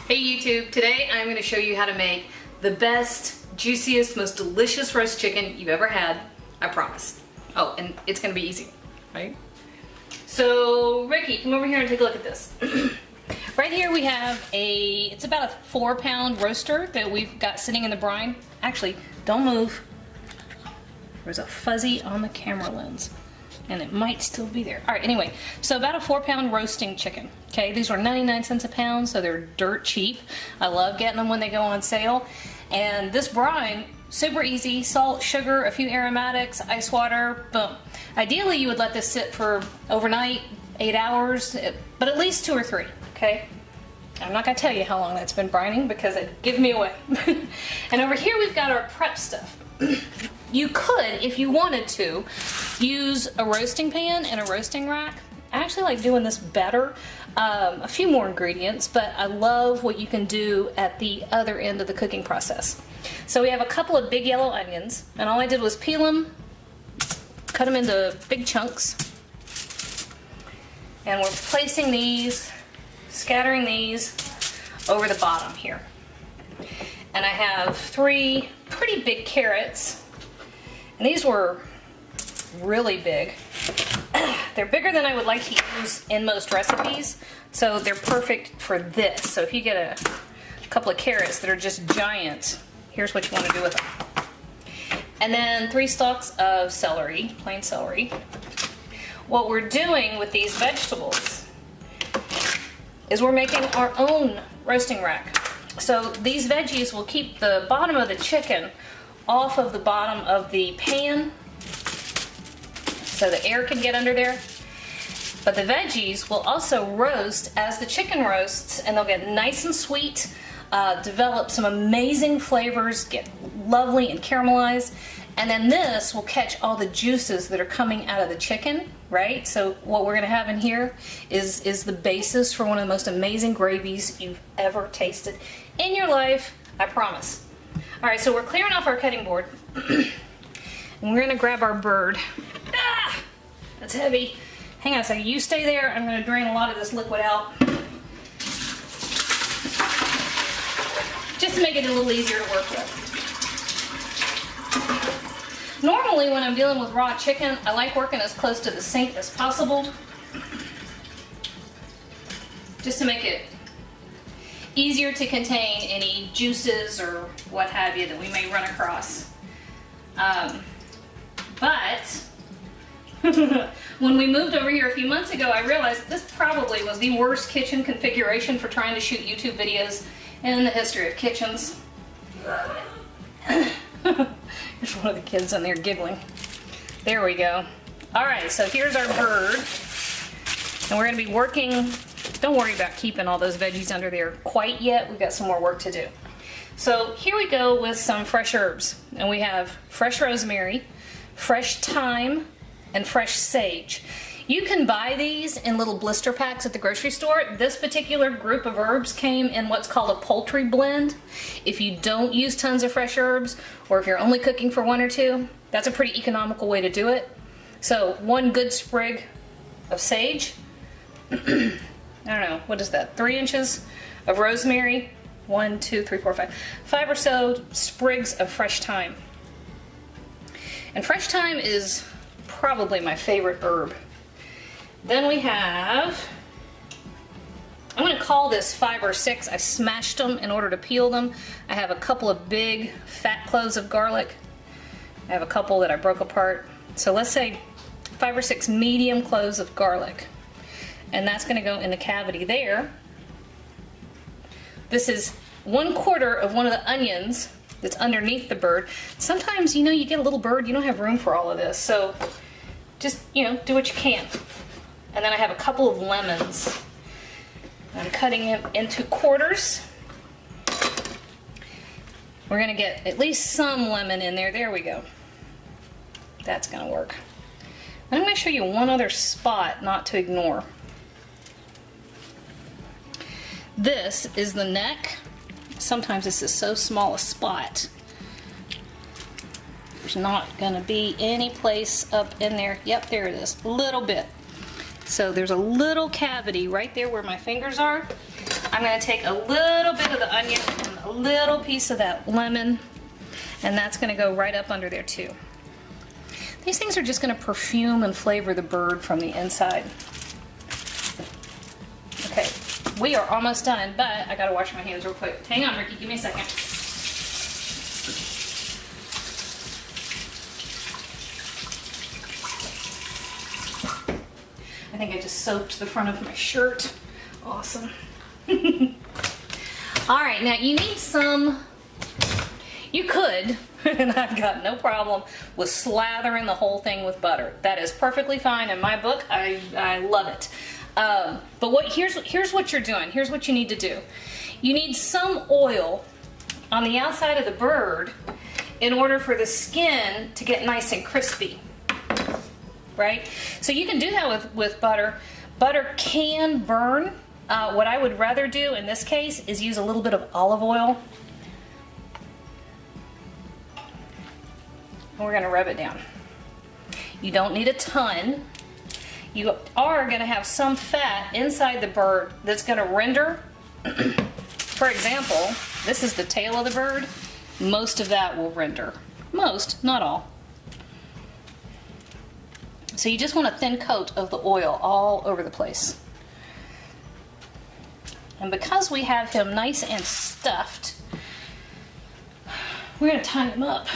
Hey YouTube, today I'm going to show you how to make the best, juiciest, most delicious roast chicken you've ever had, I promise. Oh, and it's going to be easy, right? So Ricky, come over here and take a look at this. Right here we have it's about a 4-pound roaster that we've got sitting in the brine. Actually, don't move. There's a fuzzy on the camera lens. And it might still be there. All right, anyway, so about a 4-pound roasting chicken. Okay, these were 99 cents a pound, so they're dirt cheap. I love getting them when they go on sale. And this brine, super easy, salt, sugar, a few aromatics, ice water, boom. Ideally, you would let this sit for overnight, 8 hours, but at least 2 or 3, okay? I'm not gonna tell you how long that's been brining because it'd give me away. And over here we've got our prep stuff. You could, if you wanted to, use a roasting pan and a roasting rack. I actually like doing this better. A few more ingredients, but I love what you can do at the other end of the cooking process. So we have a couple of big yellow onions, and all I did was peel them, cut them into big chunks, and we're placing these, scattering these over the bottom here. And I have 3 pretty big carrots, and these were really big. They're bigger than I would like to use in most recipes, so they're perfect for this. So if you get a couple of carrots that are just giant, here's what you want to do with them. And then 3 stalks of celery, plain celery. What we're doing with these vegetables is we're making our own roasting rack. So these veggies will keep the bottom of the chicken off of the bottom of the pan so the air can get under there. But the veggies will also roast as the chicken roasts, and they'll get nice and sweet, develop some amazing flavors, get lovely and caramelized, and then this will catch all the juices that are coming out of the chicken, right? So what we're gonna have in here is the basis for one of the most amazing gravies you've ever tasted in your life, I promise. All right, so we're clearing off our cutting board, and we're gonna grab our bird. Ah, that's heavy. Hang on a second, you stay there. I'm gonna drain a lot of this liquid out, just to make it a little easier to work with. Normally when I'm dealing with raw chicken, I like working as close to the sink as possible, just to make it easier to contain any juices or what have you that we may run across. But when we moved over here a few months ago, I realized this probably was the worst kitchen configuration for trying to shoot YouTube videos in the history of kitchens. There's one of the kids on there giggling. There we go. All right, so here's our bird. And we're gonna be working, don't worry about keeping all those veggies under there quite yet. We've got some more work to do. So here we go with some fresh herbs. And we have fresh rosemary, fresh thyme, and fresh sage. You can buy these in little blister packs at the grocery store. This particular group of herbs came in what's called a poultry blend. If you don't use tons of fresh herbs, or if you're only cooking for 1 or 2, that's a pretty economical way to do it. So 1 good sprig of sage. I don't know, what is that? 3 inches of rosemary. 1, 2, 3, 4, 5. 5 or so sprigs of fresh thyme. And fresh thyme is probably my favorite herb. Then we have, I'm going to call this 5 or 6. I smashed them in order to peel them. I have a couple of big fat cloves of garlic. I have a couple that I broke apart. So let's say 5 or 6 medium cloves of garlic. And that's going to go in the cavity there. This is 1/4 of one of the onions that's underneath the bird. Sometimes, you know, you get a little bird, you don't have room for all of this. So just, you know, do what you can. And then I have a couple of lemons. I'm cutting it into quarters. We're gonna get at least some lemon in there. There we go. That's gonna work. And I'm gonna show you one other spot not to ignore. This is the neck. Sometimes this is so small a spot. There's not gonna be any place up in there. Yep, there it is, a little bit. So there's a little cavity right there where my fingers are. I'm going to take a little bit of the onion and a little piece of that lemon, and that's going to go right up under there too. These things are just going to perfume and flavor the bird from the inside. Okay, we are almost done, but I got to wash my hands real quick. Hang on, Ricky, give me a second. I think I just soaked the front of my shirt. Awesome. All right, now you need some, you could, and I've got no problem with slathering the whole thing with butter. That is perfectly fine in my book. I love it. But here's what you're doing. Here's what you need to do. You need some oil on the outside of the bird in order for the skin to get nice and crispy. Right? So you can do that with butter. Butter can burn. What I would rather do in this case is use a little bit of olive oil. And we're going to rub it down. You don't need a ton. You are going to have some fat inside the bird that's going to render. For example, this is the tail of the bird. Most of that will render. Most, not all. So you just want a thin coat of the oil all over the place. And because we have him nice and stuffed, we're going to tie him up.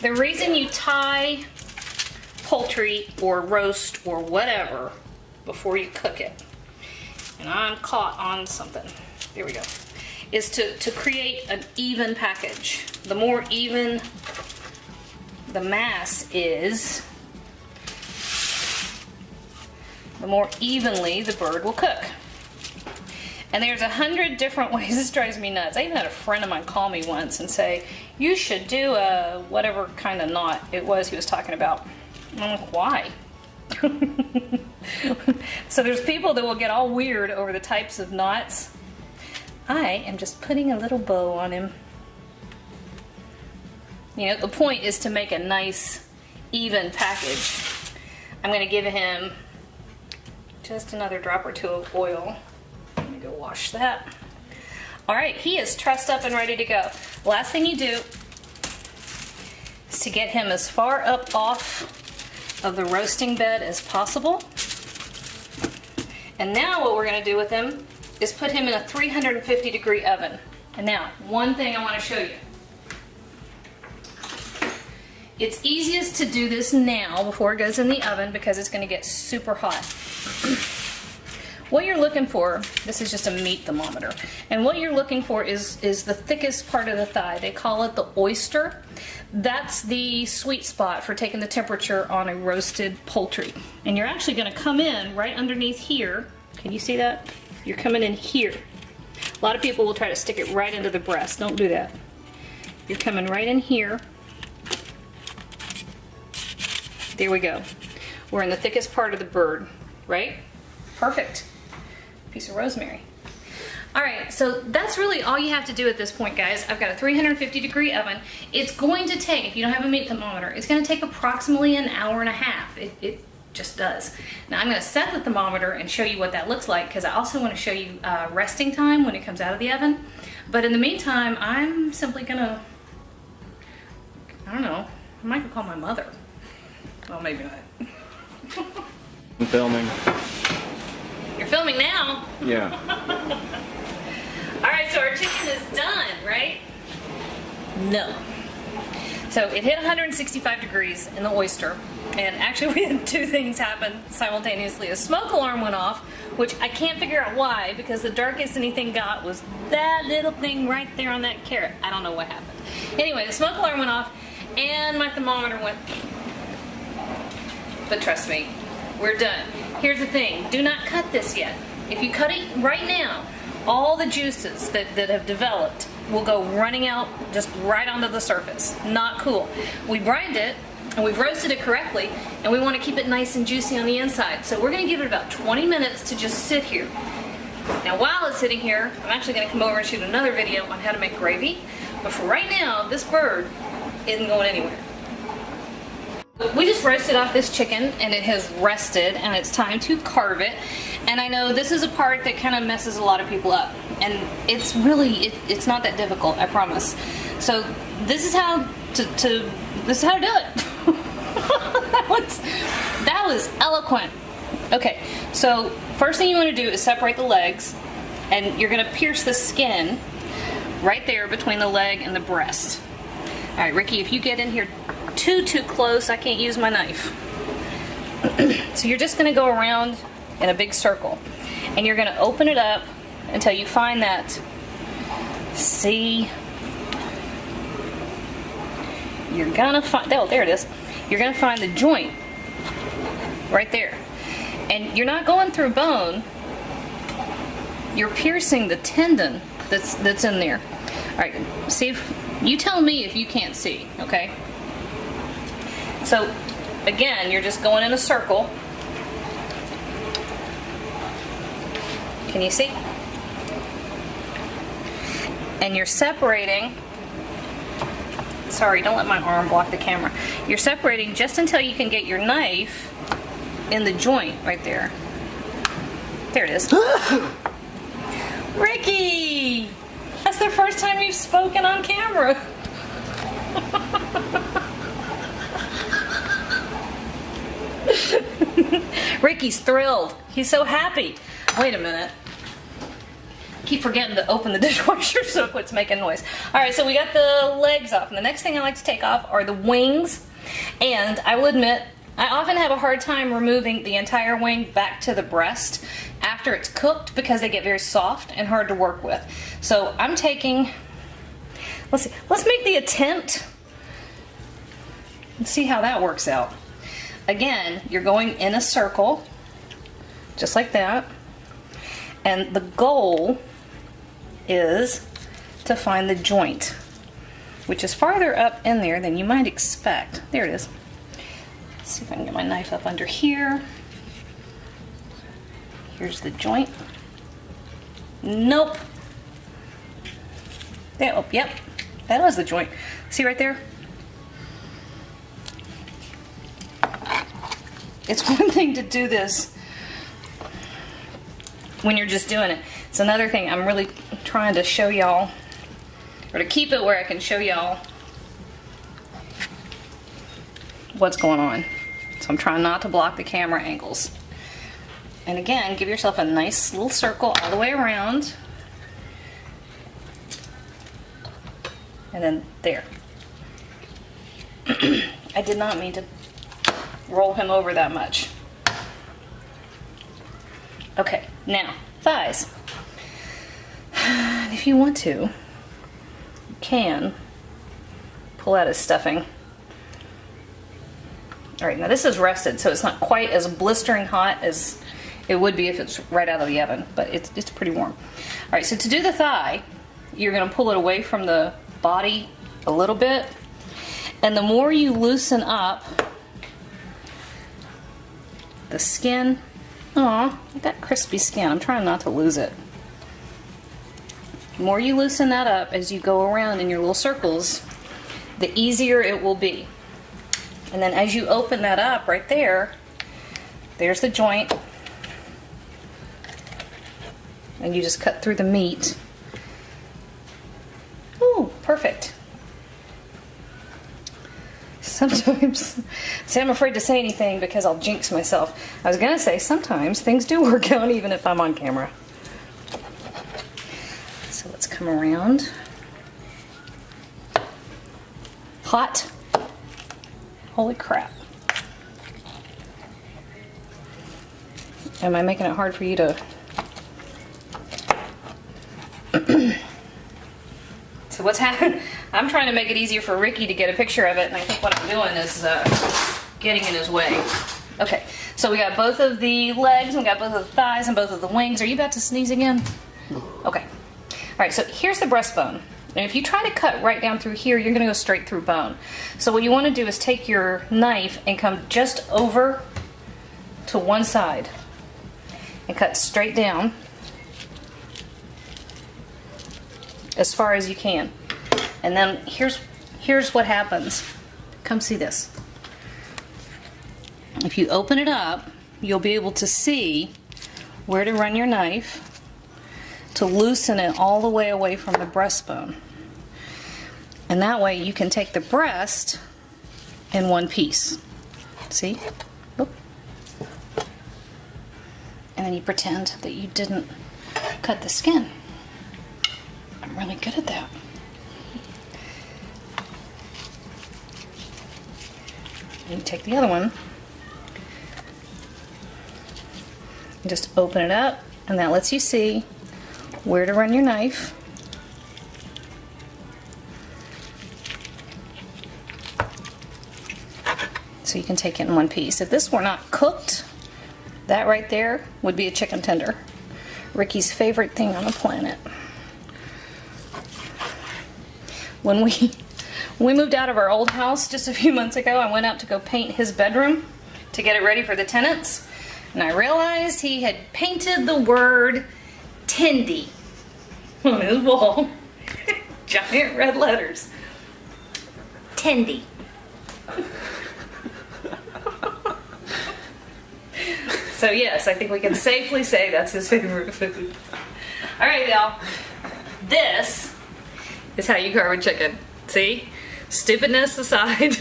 The reason you tie poultry or roast or whatever before you cook it, and I'm caught on something, there we go, is to create an even package. The more even the mass is, the more evenly the bird will cook. And there's 100 different ways. This drives me nuts. I even had a friend of mine call me once and say, you should do a whatever kind of knot it was he was talking about. And I'm like, why? So there's people that will get all weird over the types of knots. I am just putting a little bow on him. You know, the point is to make a nice, even package. I'm going to give him just another drop or two of oil. Let me go wash that. All right, he is trussed up and ready to go. Last thing you do is to get him as far up off of the roasting bed as possible. And now what we're going to do with him is put him in a 350-degree oven. And now, one thing I want to show you. It's easiest to do this now before it goes in the oven because it's going to get super hot. What you're looking for, this is just a meat thermometer, and what you're looking for is the thickest part of the thigh. They call it the oyster. That's the sweet spot for taking the temperature on a roasted poultry. And you're actually going to come in right underneath here. Can you see that? You're coming in here. A lot of people will try to stick it right into the breast. Don't do that. You're coming right in here. There we go. We're in the thickest part of the bird, right? Perfect. Piece of rosemary. All right, so that's really all you have to do at this point, guys. I've got a 350-degree oven. It's going to take, if you don't have a meat thermometer, it's going to take approximately an hour and a half. It just does. Now I'm going to set the thermometer and show you what that looks like, because I also want to show you resting time when it comes out of the oven. But in the meantime, I'm simply going to, I don't know, I might go call my mother. Well, maybe not. I'm filming. You're filming now? Yeah. All right, so our chicken is done, right? No. So it hit 165 degrees in the oyster, and actually we had two things happen simultaneously. A smoke alarm went off, which I can't figure out why, because the darkest anything got was that little thing right there on that carrot. I don't know what happened. Anyway, the smoke alarm went off, and my thermometer went. But trust me, we're done. Here's the thing, do not cut this yet. If you cut it right now, all the juices that have developed will go running out just right onto the surface. Not cool. We brined it, and we've roasted it correctly, and we want to keep it nice and juicy on the inside. So we're going to give it about 20 minutes to just sit here. Now while it's sitting here, I'm actually going to come over and shoot another video on how to make gravy. But for right now, this bird isn't going anywhere. We just roasted off this chicken and it has rested and it's time to carve it. And I know this is a part that kind of messes a lot of people up. And it's really, it's not that difficult, I promise. So this is how to do it. that was eloquent. Okay, so first thing you want to do is separate the legs, and you're going to pierce the skin right there between the leg and the breast. All right, Ricky, if you get in here too close, I can't use my knife. So you're just going to go around in a big circle, and you're going to open it up until you find that. See, you're gonna find, oh, there it is. You're gonna find the joint right there, and you're not going through bone. You're piercing the tendon that's in there. All right, see if you tell me if you can't see. Okay. So again, you're just going in a circle. Can you see? And you're separating. Sorry, don't let my arm block the camera. You're separating just until you can get your knife in the joint right there. There it is. Ricky! That's the first time you've spoken on camera. Ricky's thrilled. He's so happy. Wait a minute. Keep forgetting to open the dishwasher so it quits making noise. Alright, so we got the legs off, and the next thing I like to take off are the wings. And I will admit, I often have a hard time removing the entire wing back to the breast after it's cooked because they get very soft and hard to work with. So I'm taking, let's make the attempt and see how that works out. Again, you're going in a circle, just like that. And the goal is to find the joint, which is farther up in there than you might expect. There it is. Let's see if I can get my knife up under here. Here's the joint. Nope. There, oh, yep, that was the joint. See right there? It's one thing to do this when you're just doing it. It's another thing. I'm really trying to show y'all, or to keep it where I can show y'all what's going on. So I'm trying not to block the camera angles. And again, give yourself a nice little circle all the way around. And then there. I did not mean to roll him over that much. Okay, now, thighs. If you want to, you can pull out his stuffing. Alright, now this is rested, so it's not quite as blistering hot as it would be if it's right out of the oven, but it's pretty warm. Alright, so to do the thigh, you're going to pull it away from the body a little bit, and the more you loosen up the skin, aw, that crispy skin, I'm trying not to lose it. The more you loosen that up as you go around in your little circles, the easier it will be. And then as you open that up right there, there's the joint. And you just cut through the meat. Ooh, perfect. Sometimes, see, I'm afraid to say anything because I'll jinx myself. I was gonna say sometimes things do work out even if I'm on camera. So let's come around. Hot. Holy crap. Am I making it hard for you to... So what's happening? I'm trying to make it easier for Ricky to get a picture of it, and I think what I'm doing is getting in his way. Okay, so we got both of the legs, and we got both of the thighs, and both of the wings. Are you about to sneeze again? Okay. Alright, so here's the breastbone. And if you try to cut right down through here, you're going to go straight through bone. So what you want to do is take your knife and come just over to one side and cut straight down as far as you can. And then here's what happens. Come see this. if you open it up, you'll be able to see where to run your knife to loosen it all the way away from the breastbone. And that way you can take the breast in one piece. See? Oop. And then you pretend that you didn't cut the skin. I'm really good at that. You take the other one and just open it up, and that lets you see where to run your knife. So you can take it in one piece. If this were not cooked, that right there would be a chicken tender. Ricky's favorite thing on the planet. When we moved out of our old house just a few months ago, I went out to go paint his bedroom to get it ready for the tenants, and I realized he had painted the word Tendy on his wall. Giant red letters. Tendy. So yes, I think we can safely say that's his favorite food. Alright y'all, this is how you carve a chicken. See? Stupidness aside,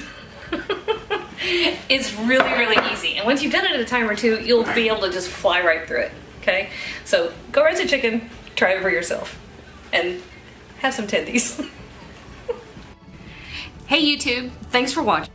it's really, really easy. And once you've done it at a time or two, you'll be able to just fly right through it. Okay? So go roast a chicken, try it for yourself, and have some tendies. Hey YouTube, thanks for watching.